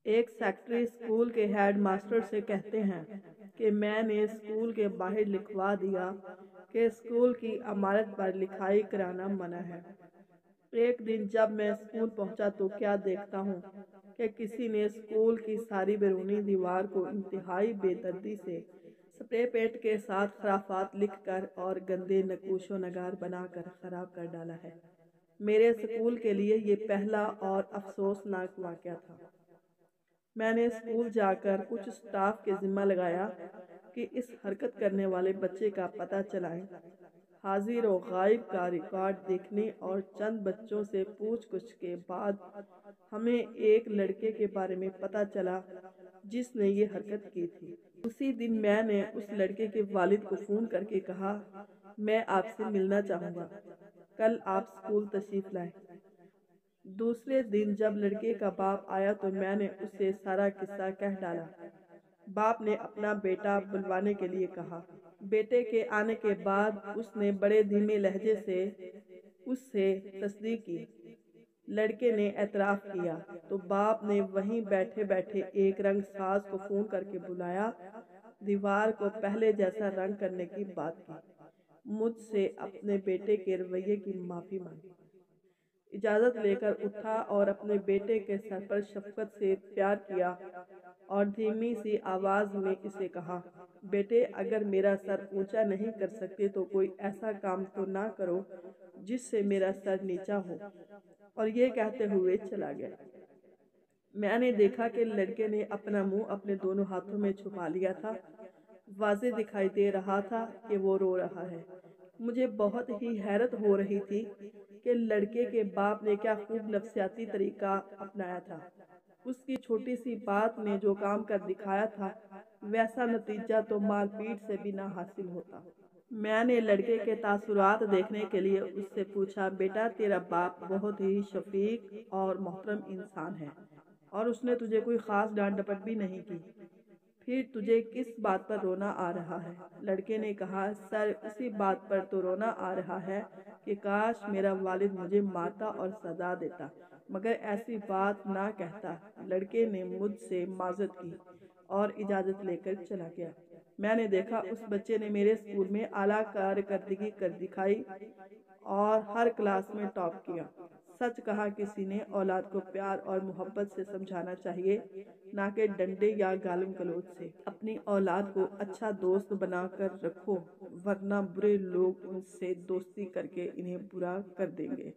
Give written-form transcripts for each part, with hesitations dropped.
ایک secretary school کے head master سے کہتے ہیں کہ میں نے اسکول کے باہر لکھوا دیا کہ اسکول کی عمارت پر لکھائی کرانا منع ہے۔ ایک دن جب میں اسکول پہنچا تو کیا دیکھتا ہوں کہ کسی نے اسکول کی ساری بیرونی دیوار کو انتہائی بے دردی سے اسپرے پینٹ کے ساتھ خرافات لکھ کر اور گندے نقوش و نگار بنا کر خراب کر ڈالا ہے۔ میرے اسکول کے لیے یہ پہلا اور افسوسناک واقعہ تھا۔ میں نے اسکول جا کر کچھ اسٹاف کے ذمہ لگایا کہ اس حرکت کرنے والے بچے کا پتہ چلائیں۔ حاضر و غائب کا ریکارڈ دیکھنے اور چند بچوں سے پوچھ گچھ کے بعد ہمیں ایک لڑکے کے بارے میں پتہ چلا جس نے یہ حرکت کی تھی۔ اسی دن میں نے اس لڑکے کے والد کو فون کر کے کہا، میں آپ سے ملنا چاہوں گا، کل آپ اسکول تشریف لائیں۔ دوسرے دن جب لڑکے کا باپ آیا تو میں نے اسے سارا قصہ کہہ ڈالا۔ باپ نے اپنا بیٹا بلوانے کے لیے کہا۔ بیٹے کے آنے کے بعد اس نے بڑے دھیمے لہجے سے اس سے تصدیق کی۔ لڑکے نے اعتراف کیا تو باپ نے وہیں بیٹھے بیٹھے ایک رنگ ساز کو فون کر کے بلایا، دیوار کو پہلے جیسا رنگ کرنے کی بات کی، مجھ سے اپنے بیٹے کے رویے کی معافی مانگی۔ اجازت لے کر اٹھا اور اپنے بیٹے کے سر پر شفقت سے پیار کیا اور دھیمی سی آواز میں اسے کہا، بیٹے اگر میرا سر اونچا نہیں کر سکتے تو کوئی ایسا کام تو نہ کرو جس سے میرا سر نیچا ہو، اور یہ کہتے ہوئے چلا گیا۔ میں نے دیکھا کہ لڑکے نے اپنا منہ اپنے دونوں ہاتھوں میں چھپا لیا تھا۔ واضح دکھائی دے رہا تھا کہ وہ رو رہا ہے۔ مجھے بہت ہی حیرت ہو رہی تھی کہ لڑکے کے باپ نے کیا خوب نفسیاتی طریقہ اپنایا تھا۔ اس کی چھوٹی سی بات نے جو کام کر دکھایا تھا ویسا نتیجہ تو مار پیٹ سے بھی نہ حاصل ہوتا۔ میں نے لڑکے کے تاثرات دیکھنے کے لیے اس سے پوچھا، بیٹا تیرا باپ بہت ہی شفیق اور محترم انسان ہے اور اس نے تجھے کوئی خاص ڈانٹ ڈپٹ بھی نہیں کی، پھر تجھے کس بات پر رونا آ رہا ہے؟ لڑکے نے کہا، سر اسی بات پر تو رونا آ رہا ہے کہ کاش میرا والد مجھے مارتا اور سزا دیتا مگر ایسی بات نہ کہتا۔ لڑکے نے مجھ سے معذرت کی اور اجازت لے کر چلا گیا۔ میں نے دیکھا اس بچے نے میرے اسکول میں اعلیٰ کارکردگی کر دکھائی اور ہر کلاس میں ٹاپ کیا۔ سچ کہا کسی نے اولاد کو پیار اور محبت سے سمجھانا چاہیے، نہ کہ ڈنڈے یا گالم گلوچ سے۔ اپنی اولاد کو اچھا دوست بنا کر رکھو ورنہ برے لوگ ان سے دوستی کر کے انہیں برا کر دیں گے۔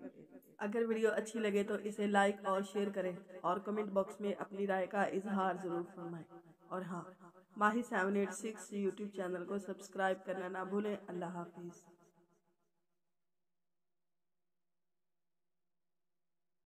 اگر ویڈیو اچھی لگے تو اسے لائک اور شیئر کریں اور کمنٹ باکس میں اپنی رائے کا اظہار ضرور فرمائیں، اور ہاں، ماہی 786 یوٹیوب چینل کو سبسکرائب کرنا نہ بھولیں۔ اللہ حافظ۔